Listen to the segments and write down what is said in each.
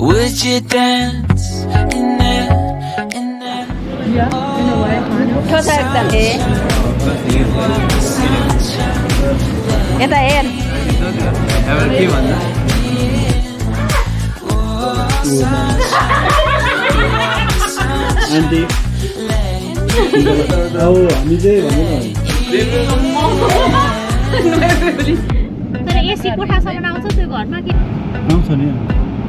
Would you dance in there, in there? Auntie. Oh, हामी चाहिँ तर एसी कोठासम्म आउँछ त्यो घरमा के आउँछ नि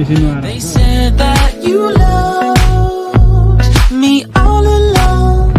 एसीमा आएर They said that you loved me all along.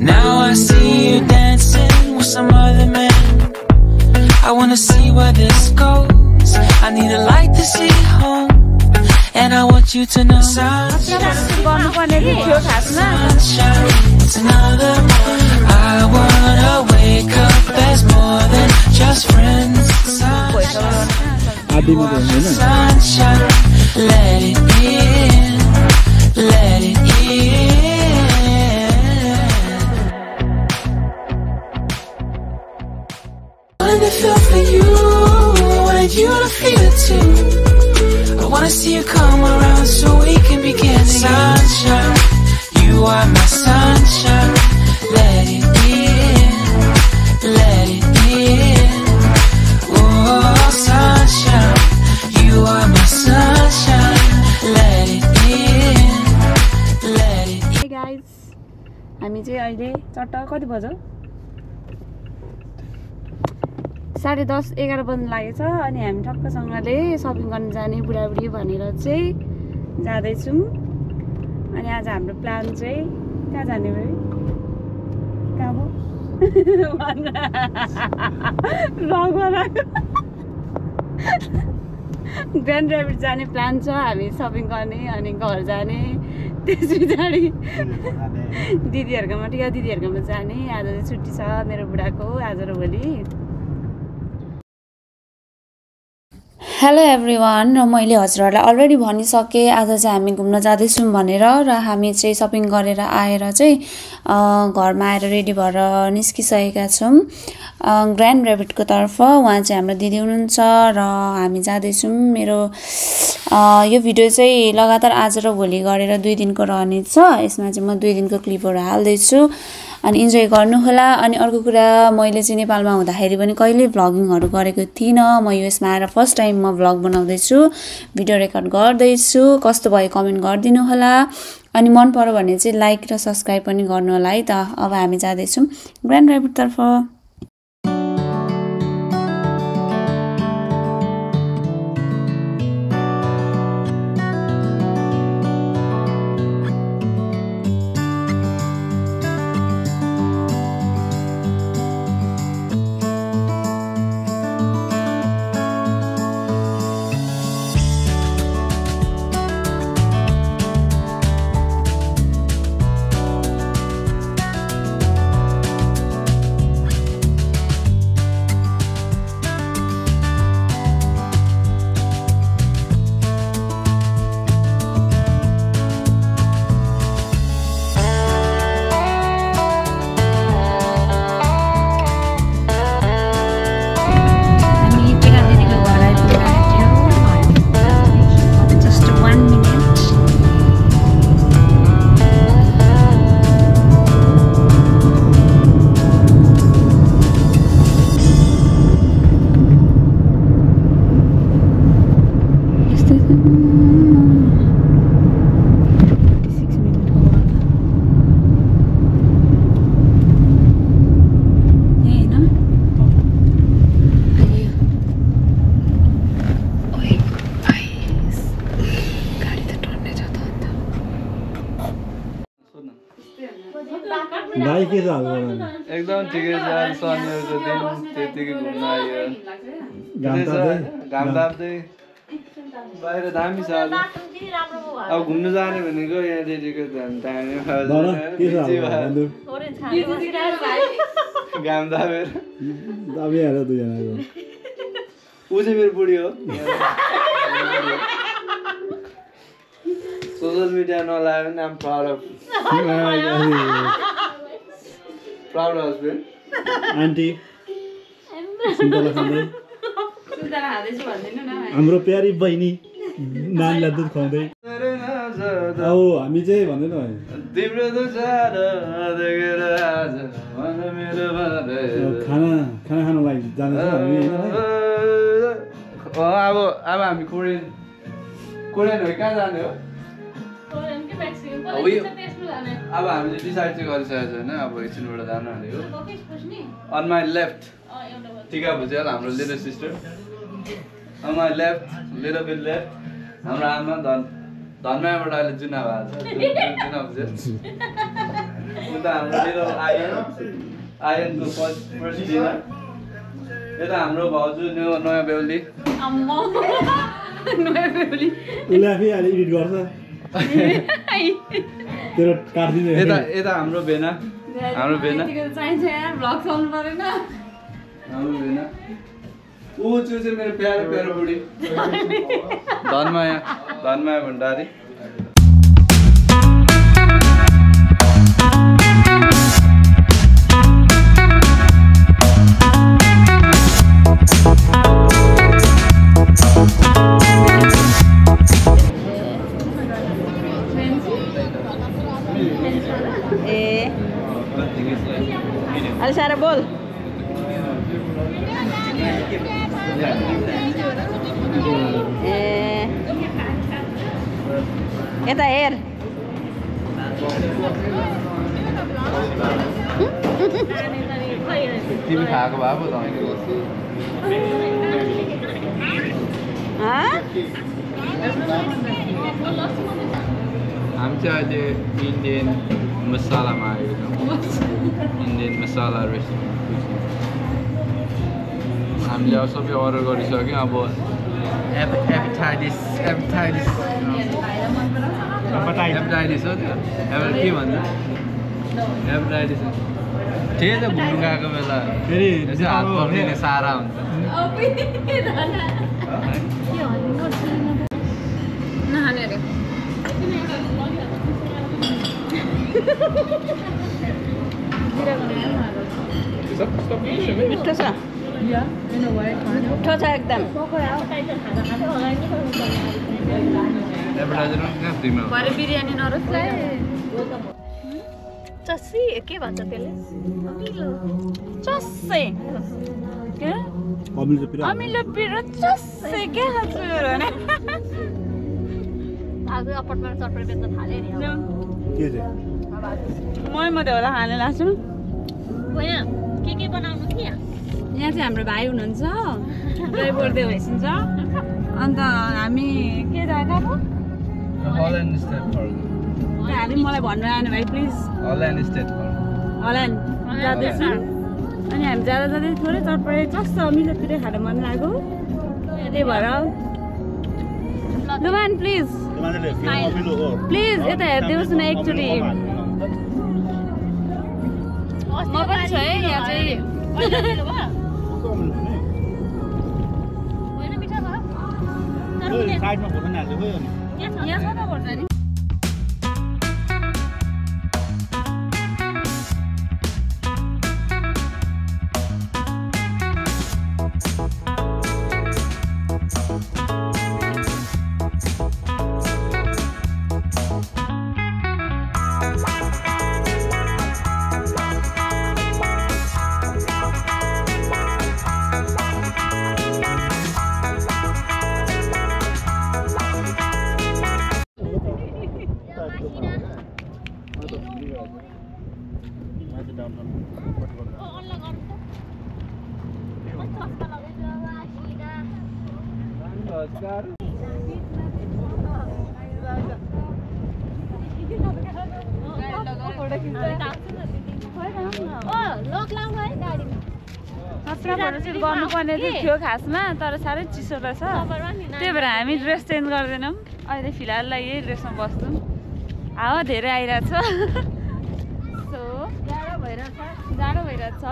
Now I see you dancing with some other man. I wanna see where this goes. I need a light to see home, and I want you to know. Sunshine, it's another. I wanna wake up as more than just friends. Sunshine, let it in, let it in. Wanna feel for you, wanted you to feel it too. I wanna see you come around so we can begin. Sunshine, you are my sunshine. Let it in, let it in. Oh, sunshine, you are my sunshine. Let it in, let it in. Hey guys, हामी चाहिँ अहिले चट्ट कति बज्यो 10:30-11 बज्न लागेछ अनि हामी ठक्कसँगले shopping गर्न जाने बुढाबुढी भनेर चाहिँ जाँदैछौँ अनि आज हाम्रो प्लान चाहिँ कहाँ जाने भयो कहाँ हो ग्रान्ड ऱ्यापिड जाने प्लान छ हामी सपिङ गर्ने अनि घर जाने त्यस पछाडि दिदीहरूकोमा टिका दिदीहरूकोमा जाने आज चाहिँ छुट्टी छ मेरो बुढाको आज र भोलि हेलो एभ्रिवान र मैले हजुरहरूलाई अलरेडी भनिसकेँ आज चाहिँ हामी घुम्न जाँदैछौँ भनेर र हामी चाहिँ सपिङ गरेर आएर चाहिँ घरमा आएर रेडी भएर निस्किसकेका छौँ ग्रान्ड ऱ्यापिडको तर्फ उहाँ चाहिँ हाम्रो दिदी हुनुहुन्छ र हामी जाँदैछौँ मेरो यो भिडियो चाहिँ लगातार आज र भोलि गरेर 2 दिनको रहनेछ यसमा चाहिँ म 2 दिनको क्लिपहरू हाल्दैछु अनि इन्जोय गर्नुहोला अनि अर्को कुरा मैले चाहिँ नेपालमा हुँदाखेरि पनि कहिले भ्लगिङहरू गरेको थिइनँ म युएसमा आएर फर्स्ट टाइम म भ्लग बनाउँदैछु भिडियो रेकर्ड गर्दैछु कस्तो भयो कमेन्ट गरिदिनु होला अनि मन पर्यो भने चाहिँ लाइक र सब्स्क्राइब पनि गर्नु होला है त अब हामी जाँदैछौँ ग्रान्ड ऱ्यापिड तर्फ भाइ के छ हाल एकदम ठिकै छ शनिबारको दिन त्यतिकै घुम्न आयो घाम ताप्दै बाहिर दामी छ अब घुम्नु जाने भनेको यहाँदेखिको दामी घाम तापेर दाबिहाल्यो दुईजनाको ऊ चाहिँ मेरो बुढी हो सोसल मिडिया नलायो भने I'm proud of proud husband aunty सुन्तला खाँदै हाम्रो प्यारी बहिनी नानीलाई दुध खुवाउँदै औ हामी चाहिँ भन्दैन तिम्रो त खाना खानको लागि जाँदैछौँ हामी अब हामी कोरियन हो कहाँ जाने हो अब हामीले डिसाइड चाहिँ गरिसकेको छैन अब एकछिनबाट जानु भनेको on my left Tika Bhujel हाम्रो little sister on my left little bit left हाम्रो आमा धनमायाबाट अहिले जुना भएको छ जुना भुजेल उता हाम्रो लिटल आयनको फर्स्ट डिनर यता हाम्रो भाउजू नयाँ बेहुली उसले आफै अहिले एडिट गर्छ तेरो काट्दिने यता हाम्रो भेना हाम्रो भेना ऊ चाहिँ मेरो प्यारो प्यारो बुढी धनमाया भण्डारी सारा बोल यता हेर तिमी खाएको भए पो हामी चाहिँ अहिले इन्डियन मसालामा आएको छौँ इन्डियन मसाला रेस्टुरेन्ट हामीले अब सबै अर्डर गरिसक्यौँ अब एपिटाइटिस हो त्यो के भन्छ एपिटाइटिस ठिकै छ घुम्नु गएको बेला फेरि हात पक्रिने सारा हुन्छ मिठो छ मिठो छ एकदम भरे बिरयानी नरोस् चस्सी के भन्छ त्यसले चस्से के अमिलो पिरो चस्से के खान्छ आज अपार्टमेन्ट चटपट बेच्न थाले नि के चाहिँ मात्रै होला खाने लाग्छु यहाँ के बनाउनु कि यहाँ चाहिँ हाम्रो भाइ हुनुहुन्छ ड्राइभ गर्दै भइसन्छ अन्त हामी के गएको हल्यान्ड स्टेट फर्क हामी मलाई भन्नु आएन भाइ प्लिज हल्यान्ड स्टेट फर्क हल्यान्ड जाँदैछु अनि हामी जाँदै थोरै चटपटे चस्स मिलोतिर खान मन लाग्यो त्यही भएर लुमान प्लिज यता हेरिदिनुहोस् न एकचोटि म पनि छु है यहाँ चाहिँ साइडमा फोटो हाल्दै गयो नि यहाँ छ त पर्छ नि गर्नुपर्ने थियो खासमा तर साह्रै चिसो रहेछ त्यही भएर हामी ड्रेस चेन्ज गर्दैनौँ अहिले फिलहाललाई यही ड्रेसमा बस्छौँ हावा धेरै आइरहेछ सो जाडो भइरहेछ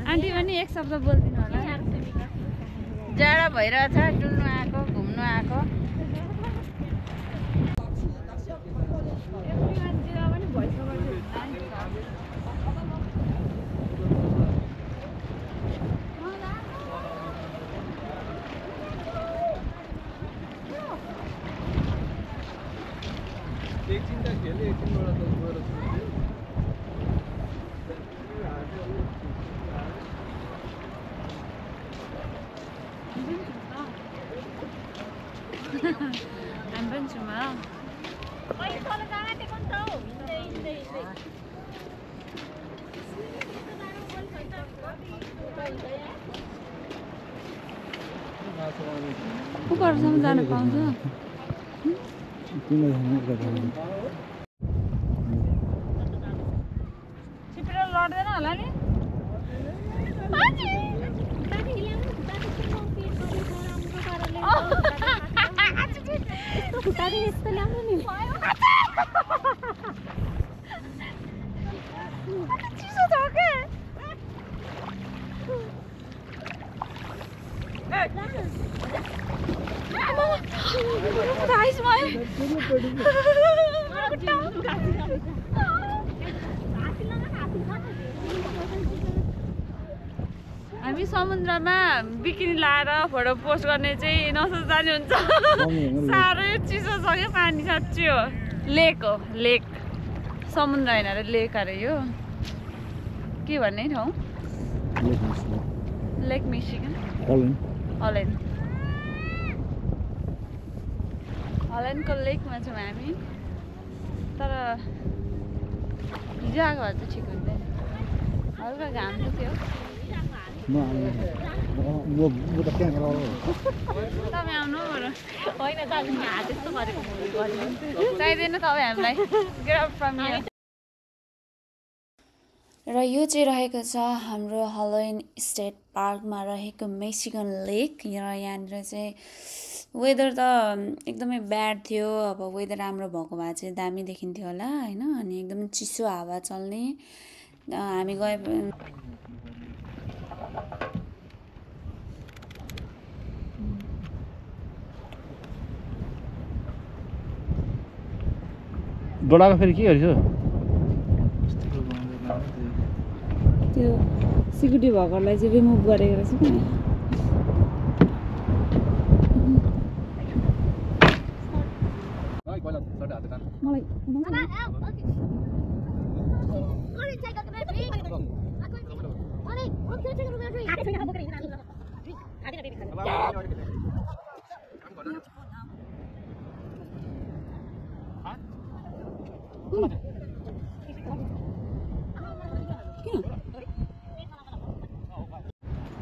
आन्टी पनि एक शब्द बोलिदिनु होला जाडो भइरहेछ डुल्नु आएको घुम्नु आएको हामी पनि छुमा उपरसम्म जान पाउँछ छिपेर लड्दैन होला नि चिसो छ के हामी समुद्रमा बिकिनी लाएर फोटो पोस्ट गर्ने चाहिँ नसोच्ने हुन्छ साह्रै चिसो छ क्या पानी साँच्ची हो लेक हो लेक समुद्र होइन अरे लेक अरे यो के भन्ने ठाउँ लेक मिशिगन हल्यान्डको लेकमा छौँ हामी तर हिजो आएको भए चाहिँ ठिक हुन्थ्यो हल्का घाम त थियो तपाईँ आउनु चाहिँदैन तपाईँ हामीलाई गेट आउट फ्रम हियर र यो चाहिँ रहेको छ हाम्रो हलोइन स्टेट पार्कमा रहेको मिशिगन लेक र यहाँनिर चाहिँ वेदर त एकदमै ब्याड थियो अब वेदर राम्रो भएको भए चाहिँ दामी देखिन्थ्यो होला होइन अनि एकदम चिसो हावा चल्ने हामी गए डोडाको फेरि के गरिस् त्यो सिक्युरिटी भएकोलाई चाहिँ रिमुभ गरेको रहेछ कि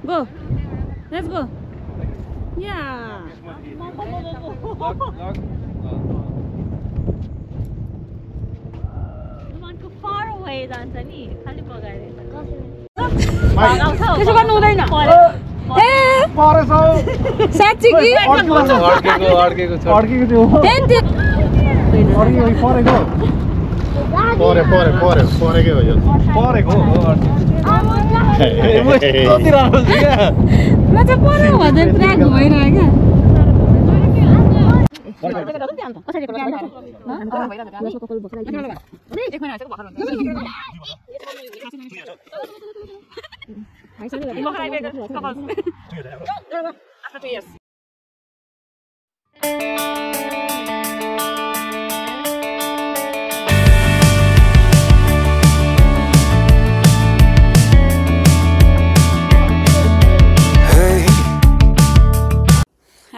Go. Let's go. Yeah. far away जान्छ नि खाली बगाएर त्यसो गर्नु हुँदैन ए परेछ साच्चै कि अड्केको त्यो अड्केको परेकै हो यो परेको हो कति राम्रो छ क्या म चाहिँ परेको भन्दै पुरा घुमाइरहेको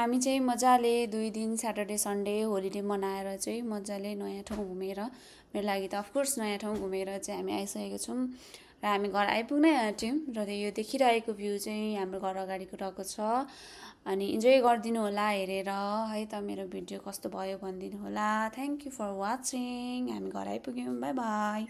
हामी चाहिँ मजाले 2 दिन स्याटरडे सन्डे होलिडे मनाएर चाहिँ मजाले नयाँ ठाउँ घुमेर मेरो लागि त अफकोर्स नयाँ ठाउँ घुमेर चाहिँ हामी आइसकेको छौँ र हामी घर आइपुग्नै आँट्यौँ र यो देखिरहेको भ्यू चाहिँ हाम्रो घर अगाडिको रहेको छ अनि इन्जोय गरिदिनु होला हेरेर है त मेरो भिडियो कस्तो भयो भनिदिनु होला थ्याङ्क यू फर वाचिङ हामी घर आइपुग्यौँ बाई बाई